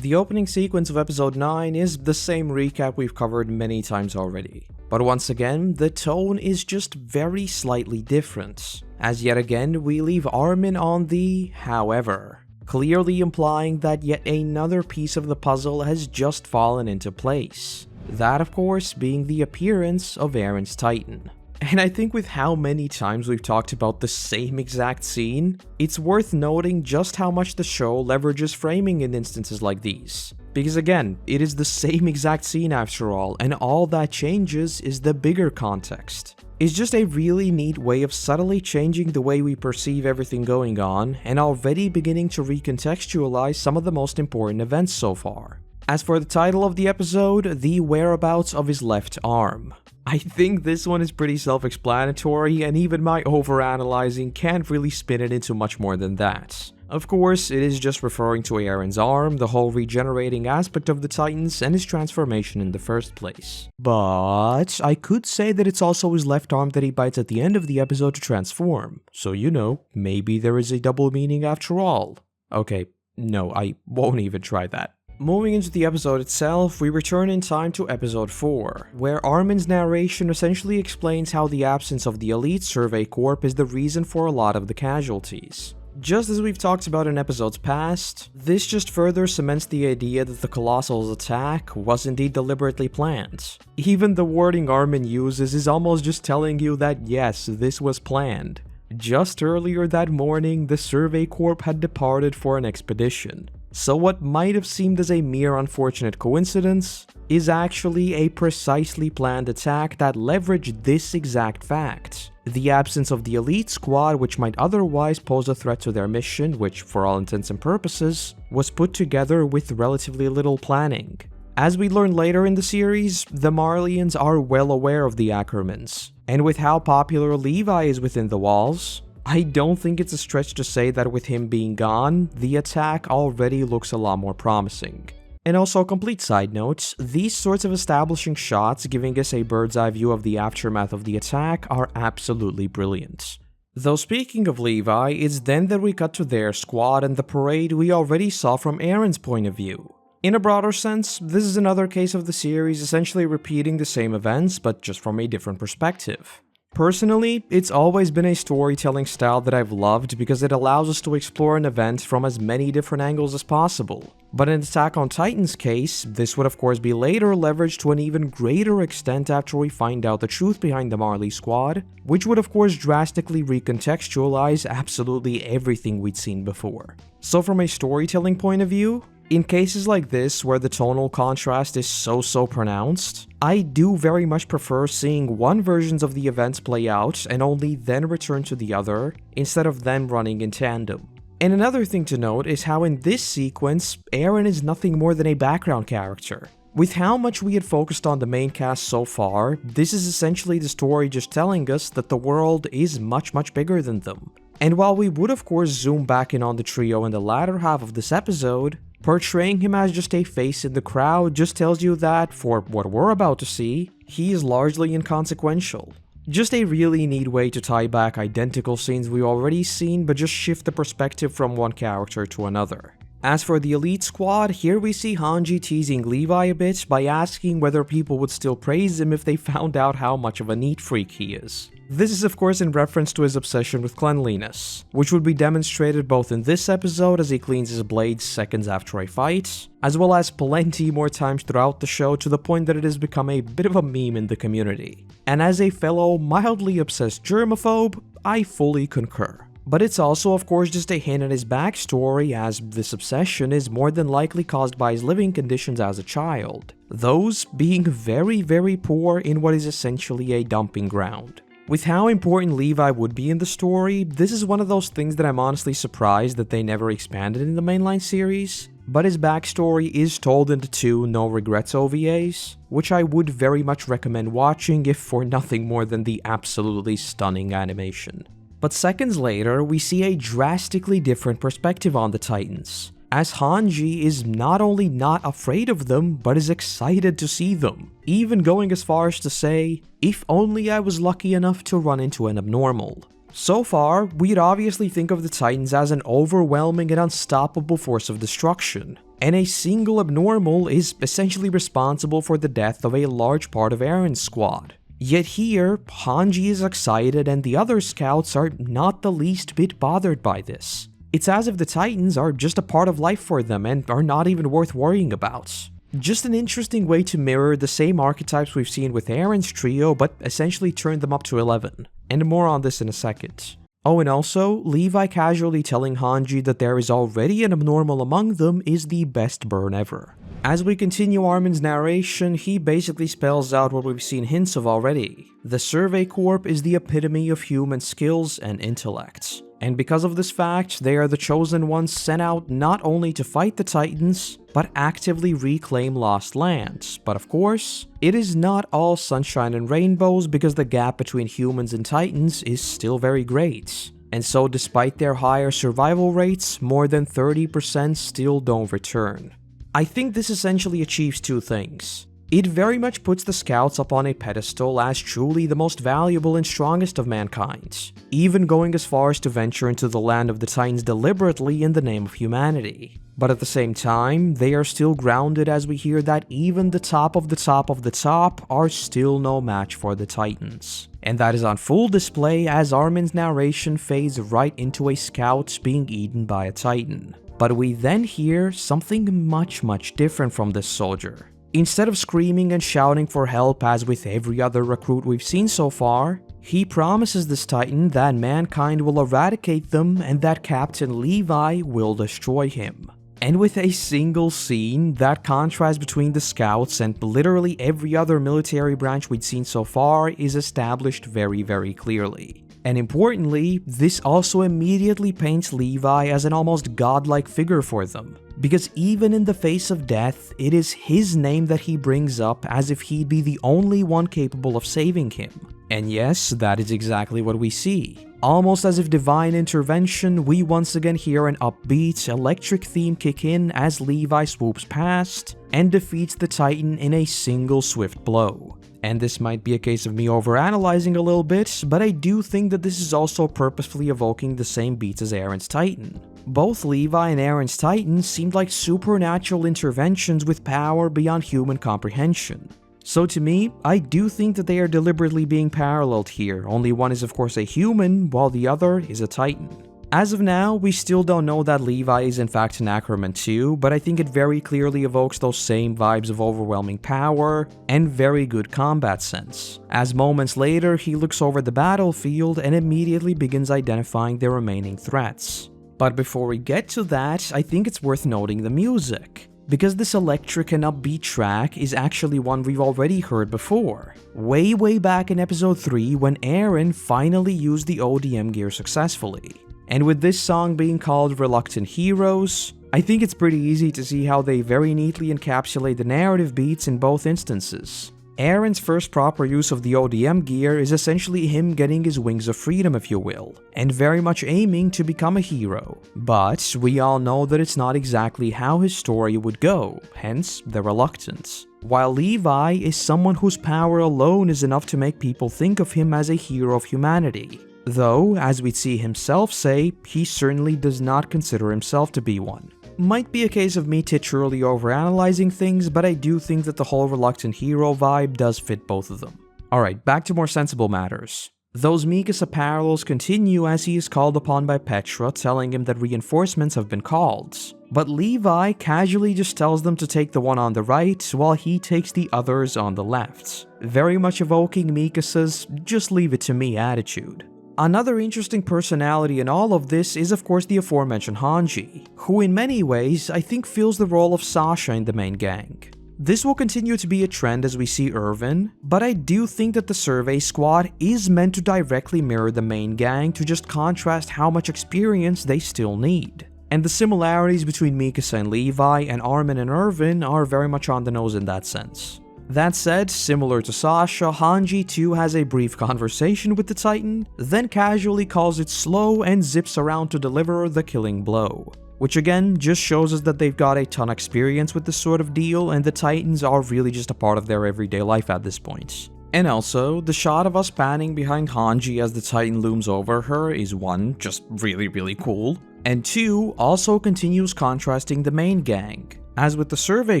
The opening sequence of episode 9 is the same recap we've covered many times already. But once again, the tone is just very slightly different, as yet again we leave Armin on the however, clearly implying that yet another piece of the puzzle has just fallen into place. That of course being the appearance of Eren's Titan. And I think with how many times we've talked about the same exact scene, it's worth noting just how much the show leverages framing in instances like these. Because again, it is the same exact scene after all, and all that changes is the bigger context. It's just a really neat way of subtly changing the way we perceive everything going on, and already beginning to recontextualize some of the most important events so far. As for the title of the episode, The Whereabouts of His Left Arm. I think this one is pretty self-explanatory, and even my overanalyzing can't really spin it into much more than that. Of course, it is just referring to Eren's arm, the whole regenerating aspect of the Titans, and his transformation in the first place. But I could say that it's also his left arm that he bites at the end of the episode to transform, so you know, maybe there is a double meaning after all. Okay, no, I won't even try that. Moving into the episode itself, we return in time to episode 4, where Armin's narration essentially explains how the absence of the elite survey corp is the reason for a lot of the casualties. Just as we've talked about in episodes past, this just further cements the idea that the Colossal's attack was indeed deliberately planned. Even the wording Armin uses is almost just telling you that yes, this was planned. Just earlier that morning, the Survey Corp had departed for an expedition. So what might have seemed as a mere unfortunate coincidence is actually a precisely planned attack that leveraged this exact fact. The absence of the elite squad, which might otherwise pose a threat to their mission, which for all intents and purposes, was put together with relatively little planning. As we learn later in the series, the Marleyans are well aware of the Ackermans, and with how popular Levi is within the walls, I don't think it's a stretch to say that with him being gone, the attack already looks a lot more promising. And also, a complete side note, these sorts of establishing shots giving us a bird's eye view of the aftermath of the attack are absolutely brilliant. Though speaking of Levi, it's then that we cut to their squad and the parade we already saw from Eren's point of view. In a broader sense, this is another case of the series essentially repeating the same events, but just from a different perspective. Personally, it's always been a storytelling style that I've loved because it allows us to explore an event from as many different angles as possible. But in Attack on Titan's case, this would of course be later leveraged to an even greater extent after we find out the truth behind the Marley squad, which would of course drastically recontextualize absolutely everything we'd seen before. So from a storytelling point of view, in cases like this, where the tonal contrast is so pronounced, I do very much prefer seeing one version of the events play out and only then return to the other, instead of them running in tandem. And another thing to note is how in this sequence, Eren is nothing more than a background character. With how much we had focused on the main cast so far, this is essentially the story just telling us that the world is much bigger than them. And while we would of course zoom back in on the trio in the latter half of this episode, portraying him as just a face in the crowd just tells you that, for what we're about to see, he is largely inconsequential. Just a really neat way to tie back identical scenes we've already seen, but just shift the perspective from one character to another. As for the elite squad, here we see Hange teasing Levi a bit by asking whether people would still praise him if they found out how much of a neat freak he is. This is of course in reference to his obsession with cleanliness, which would be demonstrated both in this episode as he cleans his blades seconds after a fight, as well as plenty more times throughout the show to the point that it has become a bit of a meme in the community. And as a fellow mildly obsessed germaphobe, I fully concur. But it's also of course just a hint at his backstory, as this obsession is more than likely caused by his living conditions as a child, those being very poor in what is essentially a dumping ground. With how important Levi would be in the story, this is one of those things that I'm honestly surprised that they never expanded in the mainline series, but his backstory is told in the 2 No Regrets OVAs, which I would very much recommend watching if for nothing more than the absolutely stunning animation. But seconds later, we see a drastically different perspective on the Titans, as Hange is not only not afraid of them, but is excited to see them, even going as far as to say, "If only I was lucky enough to run into an abnormal." So far, we'd obviously think of the Titans as an overwhelming and unstoppable force of destruction, and a single abnormal is essentially responsible for the death of a large part of Eren's squad. Yet here, Hange is excited and the other scouts are not the least bit bothered by this. It's as if the Titans are just a part of life for them and are not even worth worrying about. Just an interesting way to mirror the same archetypes we've seen with Eren's trio, but essentially turn them up to 11. And more on this in a second. Oh, and also, Levi casually telling Hange that there is already an abnormal among them is the best burn ever. As we continue Armin's narration, he basically spells out what we've seen hints of already. The Survey Corp is the epitome of human skills and intellect. And because of this fact, they are the chosen ones sent out not only to fight the Titans, but actively reclaim lost lands. But of course, it is not all sunshine and rainbows because the gap between humans and Titans is still very great. And so despite their higher survival rates, more than 30% still don't return. I think this essentially achieves two things. It very much puts the scouts up on a pedestal as truly the most valuable and strongest of mankind, even going as far as to venture into the land of the Titans deliberately in the name of humanity. But at the same time, they are still grounded as we hear that even the top of the top of the top are still no match for the Titans. And that is on full display as Armin's narration fades right into a scout being eaten by a Titan. But we then hear something much different from this soldier. Instead of screaming and shouting for help as with every other recruit we've seen so far, he promises this Titan that mankind will eradicate them and that Captain Levi will destroy him. And with a single scene, that contrast between the scouts and literally every other military branch we'd seen so far is established very clearly. And importantly, this also immediately paints Levi as an almost godlike figure for them. Because even in the face of death, it is his name that he brings up as if he'd be the only one capable of saving him. And yes, that is exactly what we see. Almost as if divine intervention, we once again hear an upbeat, electric theme kick in as Levi swoops past and defeats the Titan in a single swift blow. And this might be a case of me overanalyzing a little bit, but I do think that this is also purposefully evoking the same beats as Eren's Titan. Both Levi and Eren's Titan seemed like supernatural interventions with power beyond human comprehension. So to me, I do think that they are deliberately being paralleled here, only one is of course a human, while the other is a Titan. As of now, we still don't know that Levi is in fact an Ackerman too, but I think it very clearly evokes those same vibes of overwhelming power and very good combat sense, as moments later he looks over the battlefield and immediately begins identifying the remaining threats. But before we get to that, I think it's worth noting the music, because this electric and upbeat track is actually one we've already heard before, way back in episode 3 when Eren finally used the ODM gear successfully. And with this song being called Reluctant Heroes, I think it's pretty easy to see how they very neatly encapsulate the narrative beats in both instances. Eren's first proper use of the ODM gear is essentially him getting his wings of freedom, if you will, and very much aiming to become a hero. But we all know that it's not exactly how his story would go, hence the reluctance. While Levi is someone whose power alone is enough to make people think of him as a hero of humanity. Though, as we'd see himself say, he certainly does not consider himself to be one. Might be a case of me titularly overanalyzing things, but I do think that the whole reluctant hero vibe does fit both of them. Alright, back to more sensible matters. Those Mikasa parallels continue as he is called upon by Petra, telling him that reinforcements have been called. But Levi casually just tells them to take the one on the right, while he takes the others on the left. Very much evoking Mikasa's "just leave it to me" attitude. Another interesting personality in all of this is of course the aforementioned Hange, who in many ways I think fills the role of Sasha in the main gang. This will continue to be a trend as we see Erwin, but I do think that the Survey Squad is meant to directly mirror the main gang to just contrast how much experience they still need. And the similarities between Mikasa and Levi and Armin and Erwin are very much on the nose in that sense. That said, similar to Sasha, Hange too has a brief conversation with the Titan, then casually calls it slow and zips around to deliver the killing blow. Which again, just shows us that they've got a ton of experience with this sort of deal and the Titans are really just a part of their everyday life at this point. And also, the shot of us panning behind Hange as the Titan looms over her is one, just really cool, and two, also continues contrasting the main gang. As with the Survey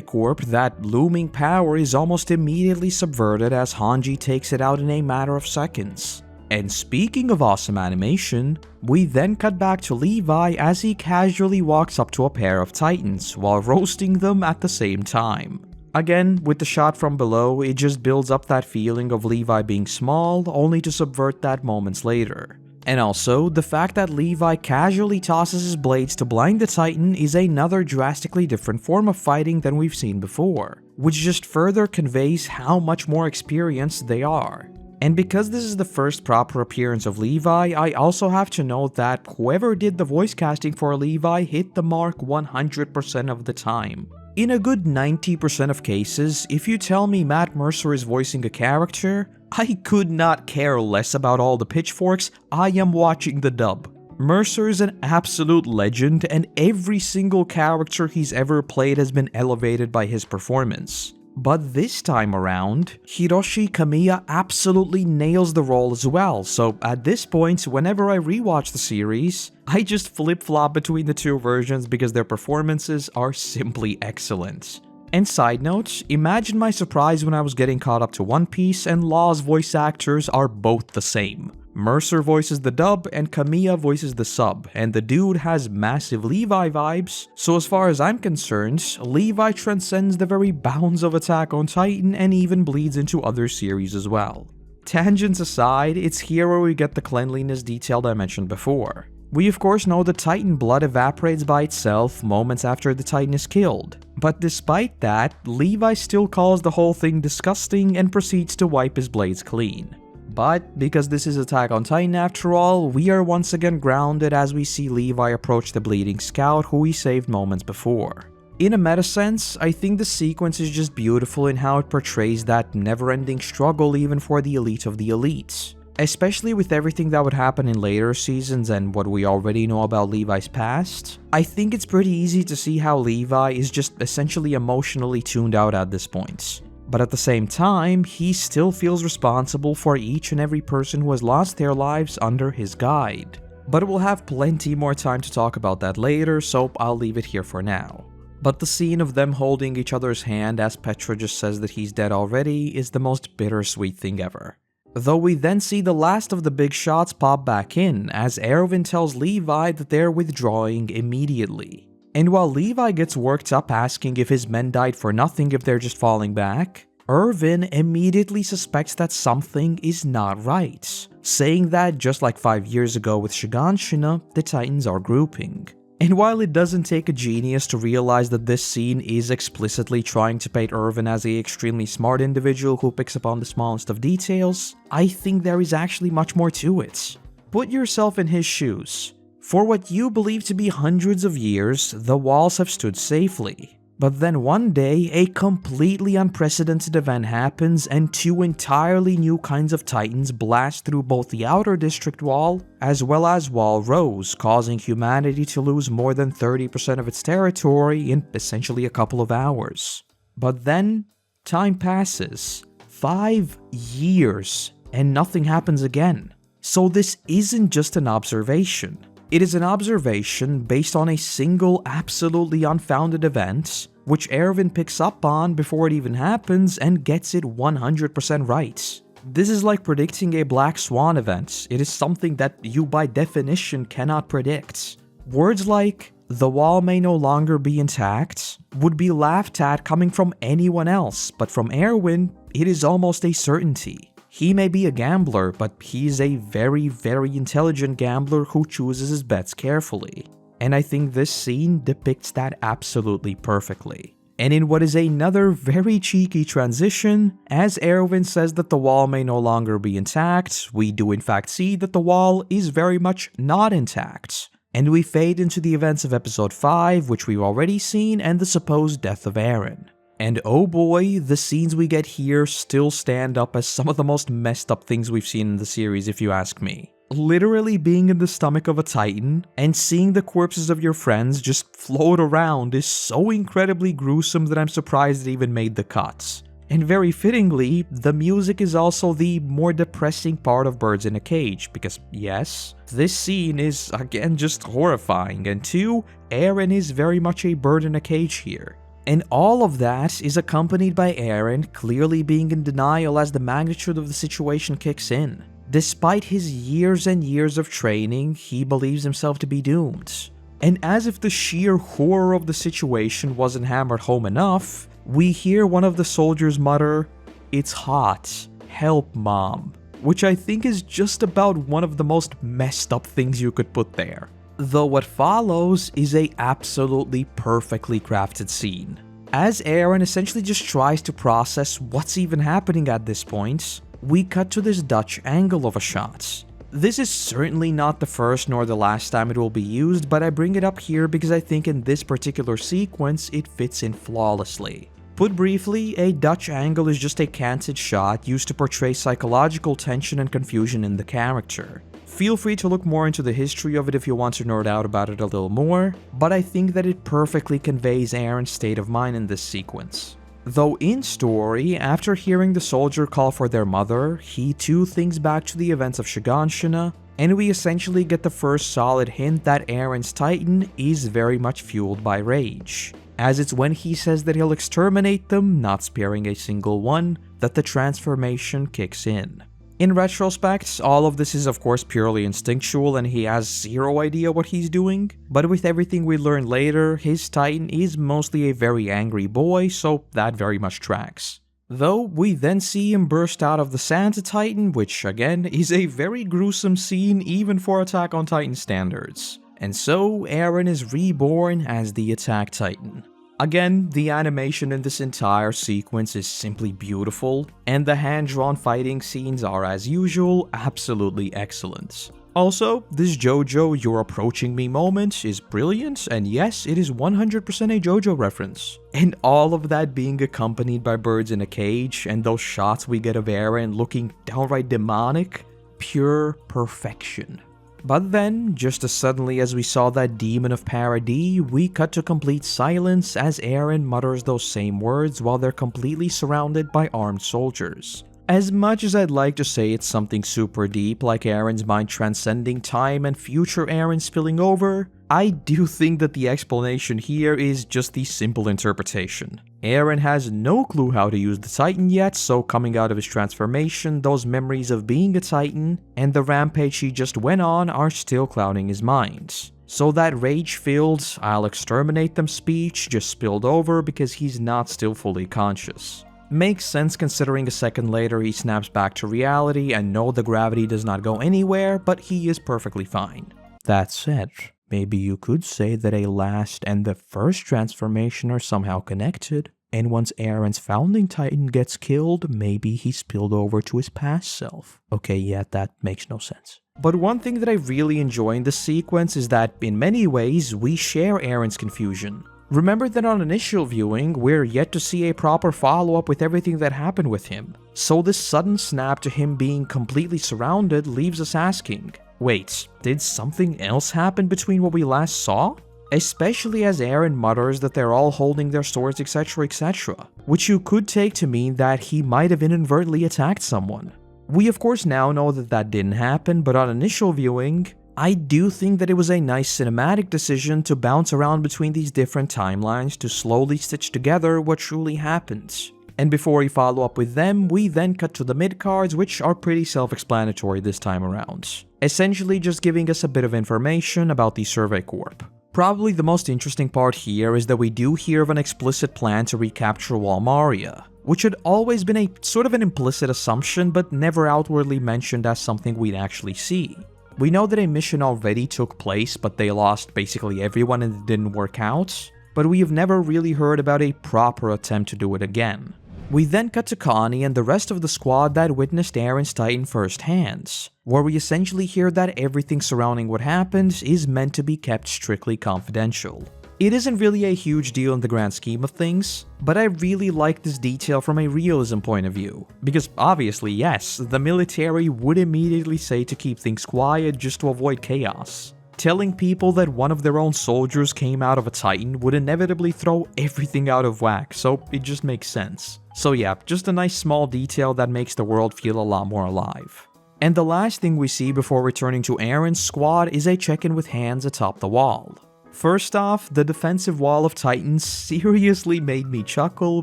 Corp, that looming power is almost immediately subverted as Hange takes it out in a matter of seconds. And speaking of awesome animation, we then cut back to Levi as he casually walks up to a pair of titans while roasting them at the same time. Again, with the shot from below, it just builds up that feeling of Levi being small, only to subvert that moments later. And also, the fact that Levi casually tosses his blades to blind the titan is another drastically different form of fighting than we've seen before, which just further conveys how much more experienced they are. And because this is the first proper appearance of Levi, I also have to note that whoever did the voice casting for Levi hit the mark 100% of the time. In a good 90% of cases, if you tell me Matt Mercer is voicing a character, I could not care less about all the pitchforks, I am watching the dub. Mercer is an absolute legend, and every single character he's ever played has been elevated by his performance. But this time around, Hiroshi Kamiya absolutely nails the role as well, so at this point, whenever I rewatch the series, I just flip-flop between the two versions because their performances are simply excellent. And side note, imagine my surprise when I was getting caught up to One Piece and Law's voice actors are both the same. Mercer voices the dub and Kamiya voices the sub, and the dude has massive Levi vibes, so as far as I'm concerned, Levi transcends the very bounds of Attack on Titan and even bleeds into other series as well. Tangents aside, it's here where we get the cleanliness detail I mentioned before. We of course know the Titan blood evaporates by itself moments after the Titan is killed, but despite that, Levi still calls the whole thing disgusting and proceeds to wipe his blades clean. But because this is Attack on Titan after all, we are once again grounded as we see Levi approach the bleeding scout who he saved moments before. In a meta sense, I think the sequence is just beautiful in how it portrays that never-ending struggle even for the elite of the elites. Especially with everything that would happen in later seasons and what we already know about Levi's past, I think it's pretty easy to see how Levi is just essentially emotionally tuned out at this point. But at the same time, he still feels responsible for each and every person who has lost their lives under his guide. But we'll have plenty more time to talk about that later, so I'll leave it here for now. But the scene of them holding each other's hand as Petra just says that he's dead already is the most bittersweet thing ever. Though we then see the last of the big shots pop back in, as Erwin tells Levi that they're withdrawing immediately. And while Levi gets worked up asking if his men died for nothing if they're just falling back, Erwin immediately suspects that something is not right, saying that just like 5 years ago with Shiganshina, the Titans are grouping. And while it doesn't take a genius to realize that this scene is explicitly trying to paint Erwin as an extremely smart individual who picks up on the smallest of details, I think there is actually much more to it. Put yourself in his shoes. For what you believe to be hundreds of years, the walls have stood safely. But then one day, a completely unprecedented event happens and two entirely new kinds of titans blast through both the outer district wall as well as Wall Rose, causing humanity to lose more than 30% of its territory in essentially a couple of hours. But then, time passes. 5 years, and nothing happens again. So this isn't just an observation. It is an observation based on a single absolutely unfounded event, which Erwin picks up on before it even happens and gets it 100% right. This is like predicting a black swan event. It is something that you by definition cannot predict. Words like, "the wall may no longer be intact," would be laughed at coming from anyone else, but from Erwin, it is almost a certainty. He may be a gambler, but he's a very, very intelligent gambler who chooses his bets carefully. And I think this scene depicts that absolutely perfectly. And in what is another very cheeky transition, as Erwin says that the wall may no longer be intact, we do in fact see that the wall is very much not intact. And we fade into the events of episode 5, which we've already seen, and the supposed death of Eren. And oh boy, the scenes we get here still stand up as some of the most messed up things we've seen in the series if you ask me. Literally being in the stomach of a titan and seeing the corpses of your friends just float around is so incredibly gruesome that I'm surprised it even made the cuts. And very fittingly, the music is also the more depressing part of Birds in a Cage, because yes, this scene is again just horrifying, and 2, Eren is very much a bird in a cage here. And all of that is accompanied by Eren clearly being in denial as the magnitude of the situation kicks in. Despite his years and years of training, he believes himself to be doomed. And as if the sheer horror of the situation wasn't hammered home enough, we hear one of the soldiers mutter, "It's hot. Help, Mom." Which I think is just about one of the most messed up things you could put there. Though what follows is a absolutely perfectly crafted scene. As Eren essentially just tries to process what's even happening at this point, we cut to this Dutch angle of a shot. This is certainly not the first nor the last time it will be used, but I bring it up here because I think in this particular sequence it fits in flawlessly. Put briefly, a Dutch angle is just a canted shot used to portray psychological tension and confusion in the character. Feel free to look more into the history of it if you want to nerd out about it a little more, but I think that it perfectly conveys Eren's state of mind in this sequence. Though in story, after hearing the soldier call for their mother, he too thinks back to the events of Shiganshina, and we essentially get the first solid hint that Eren's Titan is very much fueled by rage, as it's when he says that he'll exterminate them, not sparing a single one, that the transformation kicks in. In retrospect, all of this is of course purely instinctual and he has zero idea what he's doing, but with everything we learn later, his Titan is mostly a very angry boy, so that very much tracks. Though, we then see him burst out of the Santa Titan, which again is a very gruesome scene even for Attack on Titan standards. And so, Eren is reborn as the Attack Titan. Again, the animation in this entire sequence is simply beautiful, and the hand-drawn fighting scenes are, as usual, absolutely excellent. Also, this JoJo "you're approaching me" moment is brilliant, and yes, it is 100% a JoJo reference. And all of that being accompanied by birds in a cage, and those shots we get of Eren looking downright demonic, pure perfection. But then, just as suddenly as we saw that demon of Paradis, we cut to complete silence as Eren mutters those same words while they're completely surrounded by armed soldiers. As much as I'd like to say it's something super deep, like Eren's mind transcending time and future Eren spilling over, I do think that the explanation here is just the simple interpretation. Eren has no clue how to use the Titan yet, so coming out of his transformation, those memories of being a Titan and the rampage he just went on are still clouding his mind. So that rage-filled, "I'll exterminate them" speech just spilled over because he's not still fully conscious. Makes sense considering a second later he snaps back to reality and no, the gravity does not go anywhere, but he is perfectly fine. That said, maybe you could say that a last and the first transformation are somehow connected, and once Eren's founding Titan gets killed, maybe he spilled over to his past self. Okay, yeah, that makes no sense. But one thing that I really enjoy in this sequence is that, in many ways, we share Eren's confusion. Remember that on initial viewing, we're yet to see a proper follow-up with everything that happened with him. So this sudden snap to him being completely surrounded leaves us asking, wait, did something else happen between what we last saw? Especially as Eren mutters that they're all holding their swords, etc, etc, which you could take to mean that he might have inadvertently attacked someone. We of course now know that that didn't happen, but on initial viewing, I do think that it was a nice cinematic decision to bounce around between these different timelines to slowly stitch together what truly happened. And before we follow up with them, we then cut to the mid-cards, which are pretty self-explanatory this time around. Essentially just giving us a bit of information about the Survey Corp. Probably the most interesting part here is that we do hear of an explicit plan to recapture Wall Maria, which had always been a sort of an implicit assumption but never outwardly mentioned as something we'd actually see. We know that a mission already took place, but they lost basically everyone and it didn't work out, but we have never really heard about a proper attempt to do it again. We then cut to Connie and the rest of the squad that witnessed Eren's Titan firsthand, where we essentially hear that everything surrounding what happened is meant to be kept strictly confidential. It isn't really a huge deal in the grand scheme of things, but I really like this detail from a realism point of view, because obviously yes, the military would immediately say to keep things quiet just to avoid chaos. Telling people that one of their own soldiers came out of a Titan would inevitably throw everything out of whack, so it just makes sense. So yeah, just a nice small detail that makes the world feel a lot more alive. And the last thing we see before returning to Eren's squad is a check-in with Hange atop the wall. First off, the defensive wall of Titans seriously made me chuckle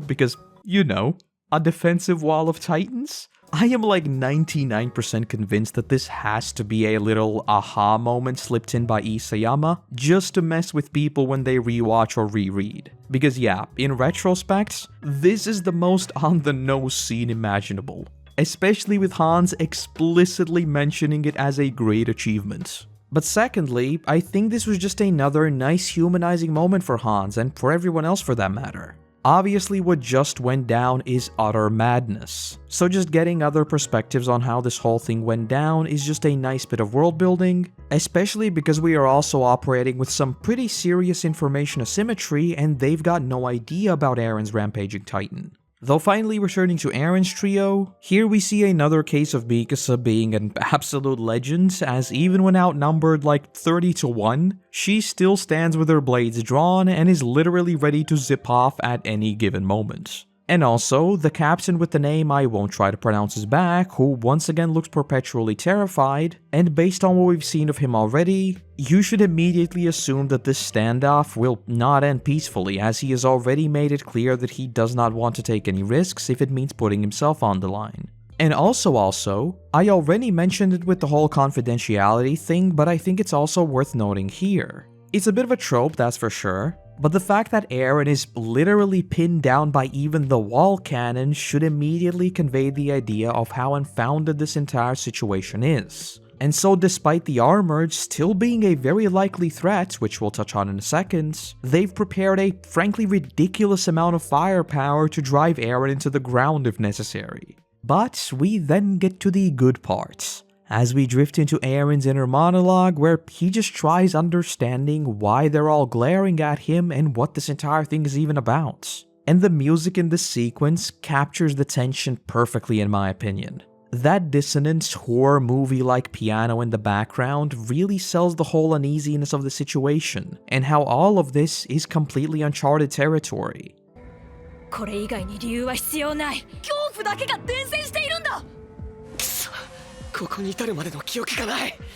because, you know, a defensive wall of Titans? I am like 99% convinced that this has to be a little aha moment slipped in by Isayama just to mess with people when they rewatch or reread. Because yeah, in retrospect, this is the most on-the-nose scene imaginable. Especially with Hans explicitly mentioning it as a great achievement. But secondly, I think this was just another nice humanizing moment for Hans and for everyone else for that matter. Obviously, what just went down is utter madness, so just getting other perspectives on how this whole thing went down is just a nice bit of world building, especially because we are also operating with some pretty serious information asymmetry and they've got no idea about Eren's rampaging titan. Though finally returning to Eren's trio, here we see another case of Mikasa being an absolute legend, as even when outnumbered like 30 to 1, she still stands with her blades drawn and is literally ready to zip off at any given moment. And also, the captain with the name I won't try to pronounce is back, who once again looks perpetually terrified, and based on what we've seen of him already, you should immediately assume that this standoff will not end peacefully, as he has already made it clear that he does not want to take any risks if it means putting himself on the line. And also, I already mentioned it with the whole confidentiality thing, but I think it's also worth noting here. It's a bit of a trope, that's for sure, but the fact that Eren is literally pinned down by even the wall cannon should immediately convey the idea of how unfounded this entire situation is. And so despite the armored still being a very likely threat, which we'll touch on in a second, they've prepared a frankly ridiculous amount of firepower to drive Eren into the ground if necessary. But we then get to the good parts, as we drift into Eren's inner monologue where he just tries understanding why they're all glaring at him and what this entire thing is even about. And the music in this sequence captures the tension perfectly in my opinion. That dissonant, horror movie-like piano in the background really sells the whole uneasiness of the situation, and how all of this is completely uncharted territory. これ以外に理由は必要ない。恐怖だけが伝染しているんだ。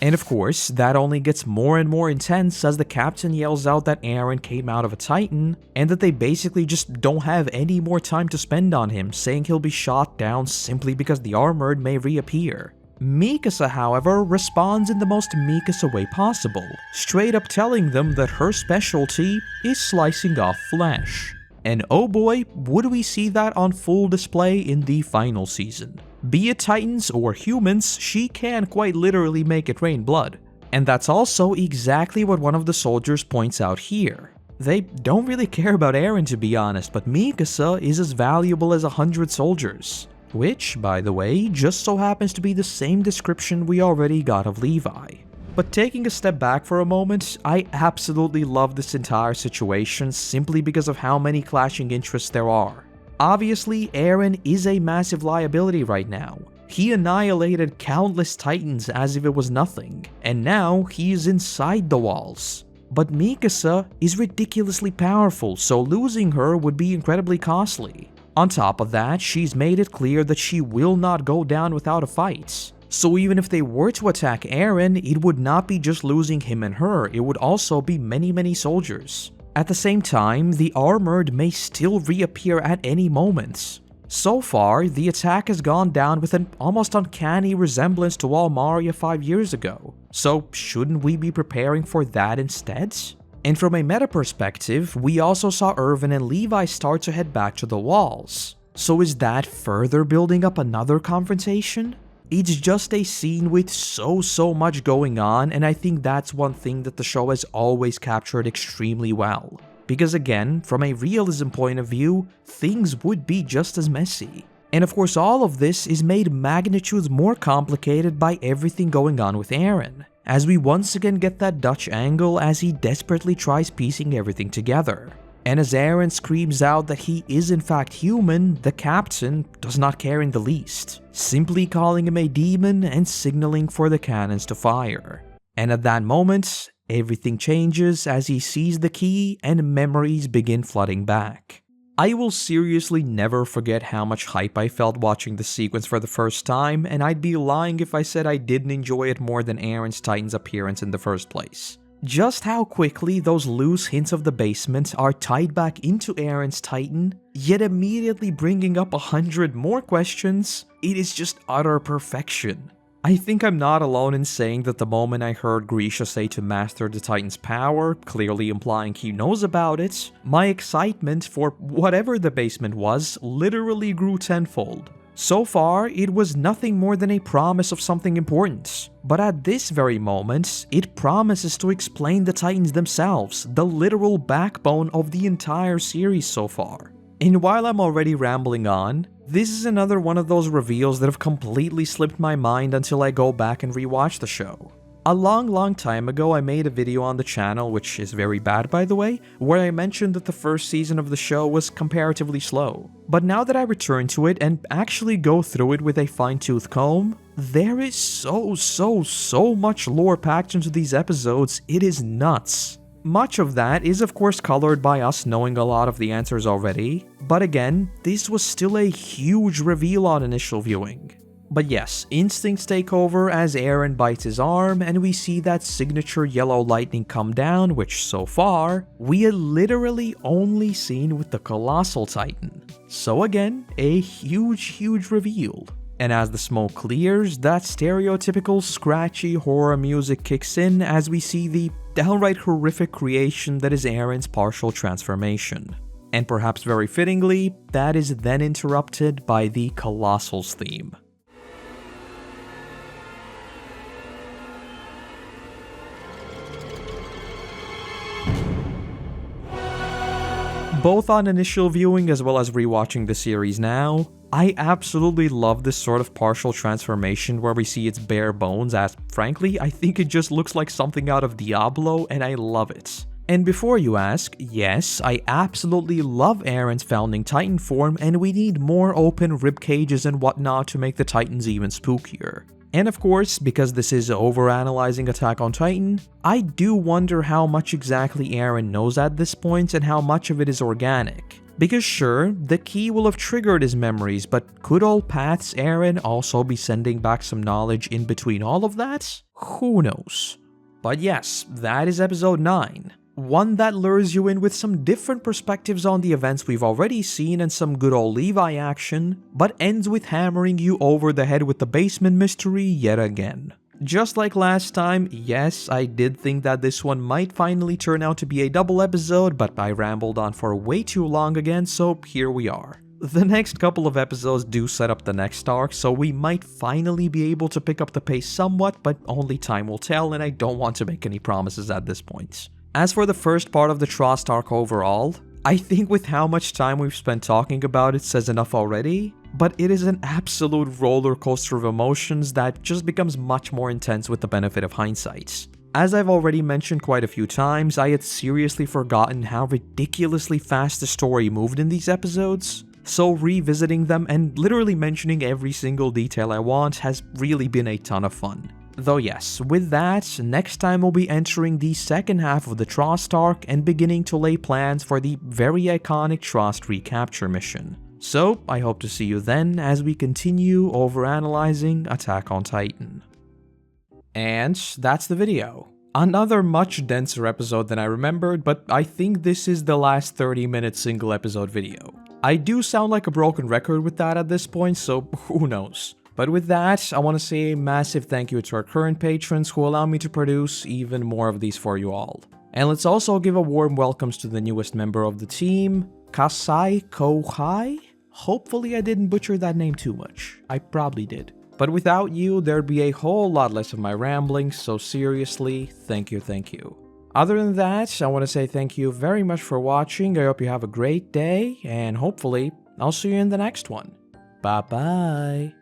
And of course, that only gets more and more intense as the captain yells out that Eren came out of a titan, and that they basically just don't have any more time to spend on him, saying he'll be shot down simply because the armored may reappear. Mikasa, however, responds in the most Mikasa way possible, straight up telling them that her specialty is slicing off flesh. And oh boy, would we see that on full display in the final season. Be it Titans or humans, she can quite literally make it rain blood. And that's also exactly what one of the soldiers points out here. They don't really care about Eren to be honest, but Mikasa is as valuable as 100 soldiers. Which, by the way, just so happens to be the same description we already got of Levi. But taking a step back for a moment, I absolutely love this entire situation simply because of how many clashing interests there are. Obviously, Eren is a massive liability right now. He annihilated countless titans as if it was nothing, and now he is inside the walls. But Mikasa is ridiculously powerful, so losing her would be incredibly costly. On top of that, she's made it clear that she will not go down without a fight. So even if they were to attack Eren, it would not be just losing him and her, it would also be many soldiers. At the same time, the armored may still reappear at any moment. So far, the attack has gone down with an almost uncanny resemblance to Almaria 5 years ago. So shouldn't we be preparing for that instead? And from a meta perspective, we also saw Erwin and Levi start to head back to the walls. So is that further building up another confrontation? It's just a scene with so much going on, and I think that's one thing that the show has always captured extremely well. Because again, from a realism point of view, things would be just as messy. And of course all of this is made magnitudes more complicated by everything going on with Eren, as we once again get that Dutch angle as he desperately tries piecing everything together. And as Eren screams out that he is in fact human, the captain does not care in the least, simply calling him a demon and signaling for the cannons to fire. And at that moment, everything changes as he sees the key and memories begin flooding back. I will seriously never forget how much hype I felt watching the sequence for the first time, and I'd be lying if I said I didn't enjoy it more than Eren's Titan's appearance in the first place. Just how quickly those loose hints of the basement are tied back into Eren's Titan, yet immediately bringing up 100 more questions, it is just utter perfection. I think I'm not alone in saying that the moment I heard Grisha say to master the Titan's power, clearly implying he knows about it, my excitement for whatever the basement was literally grew tenfold. So far, it was nothing more than a promise of something important. But at this very moment, it promises to explain the Titans themselves, the literal backbone of the entire series so far. And while I'm already rambling on, this is another one of those reveals that have completely slipped my mind until I go back and rewatch the show. A long time ago I made a video on the channel, which is very bad by the way, where I mentioned that the first season of the show was comparatively slow. But now that I return to it and actually go through it with a fine-tooth comb, there is so much lore packed into these episodes, it is nuts. Much of that is of course colored by us knowing a lot of the answers already, but again, this was still a huge reveal on initial viewing. But yes, instincts take over as Eren bites his arm and we see that signature yellow lightning come down, which so far, we had literally only seen with the Colossal Titan. So again, a huge reveal. And as the smoke clears, that stereotypical scratchy horror music kicks in as we see the downright horrific creation that is Eren's partial transformation. And perhaps very fittingly, that is then interrupted by the Colossal's theme. Both on initial viewing as well as rewatching the series now, I absolutely love this sort of partial transformation where we see its bare bones as, frankly, I think it just looks like something out of Diablo and I love it. And before you ask, yes, I absolutely love Eren's founding Titan form and we need more open rib cages and whatnot to make the Titans even spookier. And of course, because this is overanalyzing Attack on Titan, I do wonder how much exactly Eren knows at this point and how much of it is organic. Because sure, the key will have triggered his memories, but could all paths Eren also be sending back some knowledge in between all of that? Who knows? But yes, that is episode 9. One that lures you in with some different perspectives on the events we've already seen and some good old Levi action, but ends with hammering you over the head with the basement mystery yet again. Just like last time, yes, I did think that this one might finally turn out to be a double episode, but I rambled on for way too long again, so here we are. The next couple of episodes do set up the next arc, so we might finally be able to pick up the pace somewhat, but only time will tell and I don't want to make any promises at this point. As for the first part of the Trost arc overall, I think with how much time we've spent talking about it says enough already, but it is an absolute roller coaster of emotions that just becomes much more intense with the benefit of hindsight. As I've already mentioned quite a few times, I had seriously forgotten how ridiculously fast the story moved in these episodes, so revisiting them and literally mentioning every single detail I want has really been a ton of fun. Though yes, with that, next time we'll be entering the second half of the Trost arc and beginning to lay plans for the very iconic Trost recapture mission. So, I hope to see you then as we continue overanalyzing Attack on Titan. And that's the video. Another much denser episode than I remembered, but I think this is the last 30-minute single episode video. I do sound like a broken record with that at this point, so who knows. But with that, I want to say a massive thank you to our current patrons who allow me to produce even more of these for you all. And let's also give a warm welcomes to the newest member of the team, Kasai Kohai? Hopefully I didn't butcher that name too much. I probably did. But without you, there'd be a whole lot less of my ramblings, so seriously, thank you. Other than that, I want to say thank you very much for watching, I hope you have a great day, and hopefully, I'll see you in the next one. Bye bye.